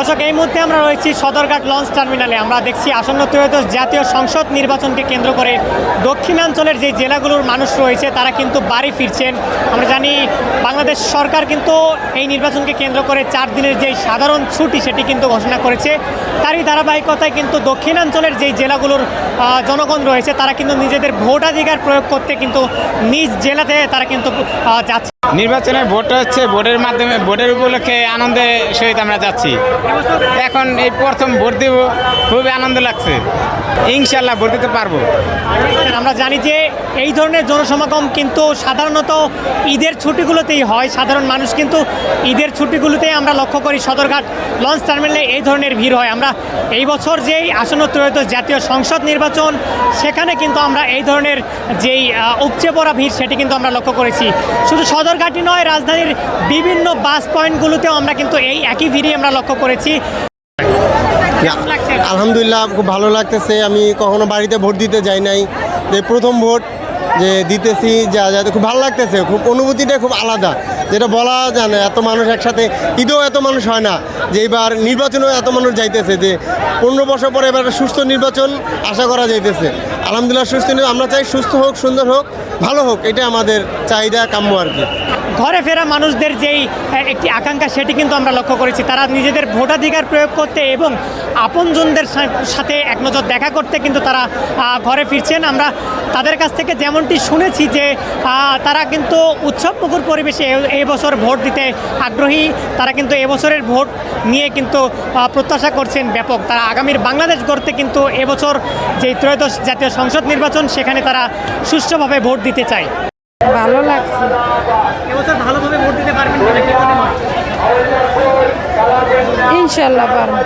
দর্শক, এই মুহূর্তে আমরা রয়েছি সদরঘাট লঞ্চ টার্মিনালে। আমরা দেখছি আসন্ন ত্রয়োদশ জাতীয় সংসদ নির্বাচনকে কেন্দ্র করে দক্ষিণাঞ্চলের যে জেলাগুলোর মানুষ রয়েছে তারা কিন্তু বাড়ি ফিরছেন। আমরা জানি বাংলাদেশ সরকার কিন্তু এই নির্বাচনকে কেন্দ্র করে 4 দিনের যে সাধারণ ছুটি সেটি কিন্তু ঘোষণা করেছে। তারই ধারাবাহিকতায় কিন্তু দক্ষিণাঞ্চলের যেই জেলাগুলোর জনগণ রয়েছে তারা কিন্তু নিজেদের ভোটাধিকার প্রয়োগ করতে কিন্তু নিজ জেলাতে তারা কিন্তু যাচ্ছে। নির্বাচনে ভোট হচ্ছে, ভোটের মাধ্যমে ভোটের উপলক্ষে আনন্দের সহিত আমরা যাচ্ছি। এখন এই প্রথম ভোট দেব, খুবই আনন্দ লাগছে। ইনশাল্লাহ ভোট দিতে পারবো। আমরা জানি যে এই ধরনের জনসমাগম কিন্তু সাধারণত ঈদের ছুটিগুলোতেই হয়। সাধারণ মানুষ কিন্তু ঈদের ছুটিগুলোতেই আমরা লক্ষ্য করি সদরঘাট লঞ্চ টার্মিনালে এই ধরনের ভিড় হয়। আমরা এই বছর যেই আসন্ন ত্রয়োদশ জাতীয় সংসদ নির্বাচন সেখানে কিন্তু আমরা এই ধরনের যেই উপচে পড়া ভিড় সেটি কিন্তু আমরা লক্ষ্য করেছি। শুধু সদরঘাটই নয়, রাজধানীর বিভিন্ন বাস পয়েন্টগুলোতেও আমরা কিন্তু এই একই ভিড়ই আমরা লক্ষ্য করেছি। আলহামদুলিল্লাহ, খুব ভালো লাগতেছে। আমি কখনো বাড়িতে ভোট দিতে যাই নাই, যে প্রথম ভোট যে দিতেছি, যাতে খুব ভালো লাগতেছে। খুব অনুভূতিটা খুব আলাদা, যেটা বলা যায় না। এত মানুষ একসাথে, ঈদেও এত মানুষ হয় না, যে এবার নির্বাচনেও এত মানুষ যাইতেছে। যে 15 বছর পরে এবার সুস্থ নির্বাচন আশা করা যাইতেছে। আলহামদুলিল্লাহ সুস্থ, আমরা চাই সুস্থ হোক, সুন্দর হোক, ভালো হোক, এটা আমাদের চাহিদা, কাম্য আর কি। ঘরে ফেরা মানুষদের যেই একটি আকাঙ্ক্ষা সেটি কিন্তু আমরা লক্ষ্য করেছি। তারা নিজেদের ভোটাধিকার প্রয়োগ করতে এবং আপনজনদের সাথে এক নজর দেখা করতে কিন্তু তারা ঘরে ফিরছেন। আমরা তাদের কাছ থেকে যেমনটি শুনেছি যে তারা কিন্তু উৎসবমুখর পরিবেশে এই বছর ভোট দিতে আগ্রহী। তারা কিন্তু এবছরের ভোট নিয়ে কিন্তু প্রত্যাশা করছেন ব্যাপক। তারা আগামীর বাংলাদেশ গড়তে কিন্তু এবছর যেই ত্রয়োদশ জাতীয় সংসদ নির্বাচন সেখানে তারা সুষ্ঠুভাবে ভোট দিতে চায়। ভালো লাগছে। এবছর ভালোভাবে ভোট দিতে পারবেন কিনা কি মনে হয়? ইনশাল্লাহ পারবো।